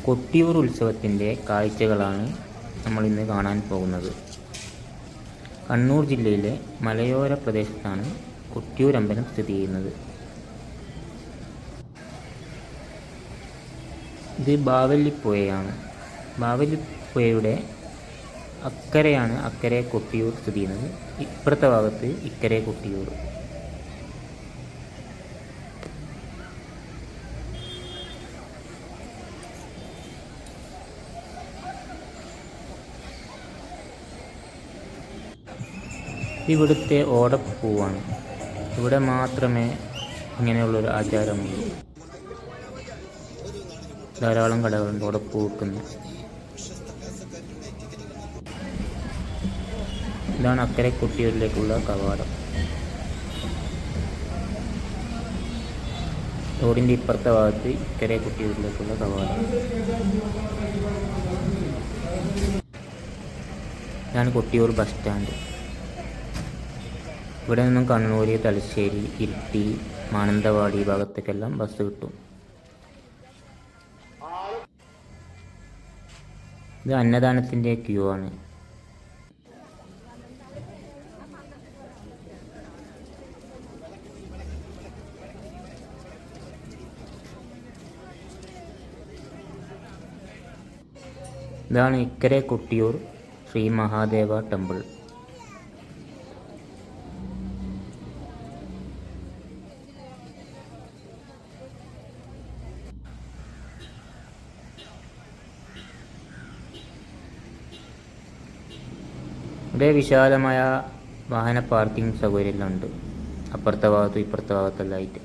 കൊട്ടിയൂർ ഉത്സവത്തിൻ്റെ കാഴ്ചകളാണ് നമ്മളിന്ന് കാണാൻ പോകുന്നത്. കണ്ണൂർ ജില്ലയിലെ മലയോര പ്രദേശത്താണ് കൊട്ടിയൂർ അമ്പലം സ്ഥിതി ചെയ്യുന്നത്. ഇത് ബാവലിപ്പുഴയാണ്. ബാവലിപ്പുഴയുടെ അക്കരെ കൊട്ടിയൂർ സ്ഥിതി ചെയ്യുന്നത്. ഇപ്പുറത്തെ ഭാഗത്ത് ഇക്കരെ കൊട്ടിയൂർ. ഇവിടുത്തെ ഓടപ്പൂവാണ്. ഇവിടെ മാത്രമേ ഇങ്ങനെയുള്ളൊരു ആചാരമുള്ളൂ. ധാരാളം കടകളുണ്ട് ഓടപ്പൂ വിൽക്കുന്ന. ഇതാണ് അക്കരെ കൊട്ടിയൂരിലേക്കുള്ള കവാടം. റോഡിൻ്റെ ഇപ്പുറത്തെ ഭാഗത്ത് ഇക്കരെ കൊട്ടിയൂരിലേക്കുള്ള കവാടം. ഇതാണ് കൊട്ടിയൂർ ബസ് സ്റ്റാൻഡ്. ഇവിടെ നിന്നും കണ്ണൂർ, തലശ്ശേരി, ഇരിട്ടി, മാനന്തവാടി ഭാഗത്തേക്കെല്ലാം ബസ് കിട്ടും. ഇത് അന്നദാനത്തിൻ്റെ ക്യൂ ആണ്. ഇതാണ് ഇക്കരെ കൊട്ടിയൂർ ശ്രീ മഹാദേവ ടെമ്പിൾ. ഇവിടെ വിശാലമായ വാഹന പാർക്കിംഗ് സൗകര്യങ്ങളുണ്ട്. അപ്പുറത്തെ ഭാഗത്തും ഇപ്പുറത്തെ ഭാഗത്തെല്ലാം ആയിട്ട്.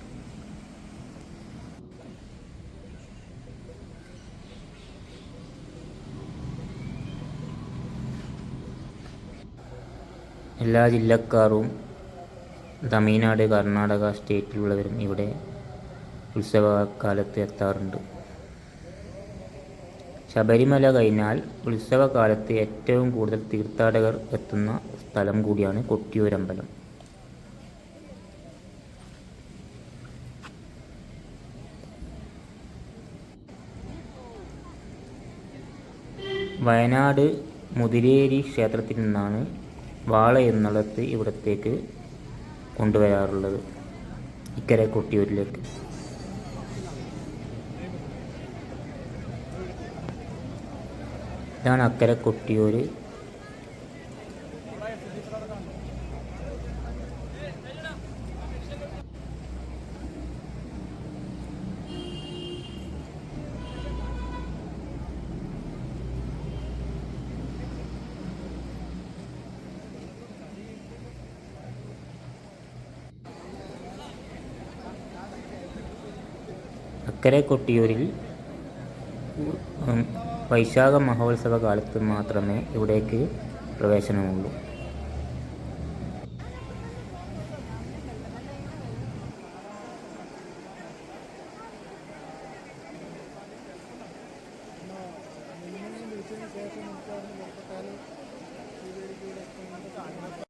എല്ലാ ജില്ലക്കാരും തമിഴ്നാട്, കർണാടക സ്റ്റേറ്റിലുള്ളവരും ഇവിടെ ഉത്സവകാലത്ത് എത്താറുണ്ട്. ശബരിമല കഴിഞ്ഞാൽ ഉത്സവകാലത്ത് ഏറ്റവും കൂടുതൽ തീർത്ഥാടകർ എത്തുന്ന സ്ഥലം കൂടിയാണ് കൊട്ടിയൂരമ്പലം. വയനാട് മുതിരേരി ക്ഷേത്രത്തിൽ നിന്നാണ് വാള എന്നുള്ളത് ഇവിടത്തേക്ക് കൊണ്ടുവരാറുള്ളത്, ഇക്കരെ കൊട്ടിയൂരിലേക്ക്. ഇതാണ് അക്കരെ കൊട്ടിയൂർ. അക്കരെ കൊട്ടിയൂരിൽ വൈശാഖ മഹോത്സവ കാലത്ത് മാത്രമേ ഇവിടേക്ക് പ്രവേശനമുള്ളൂ.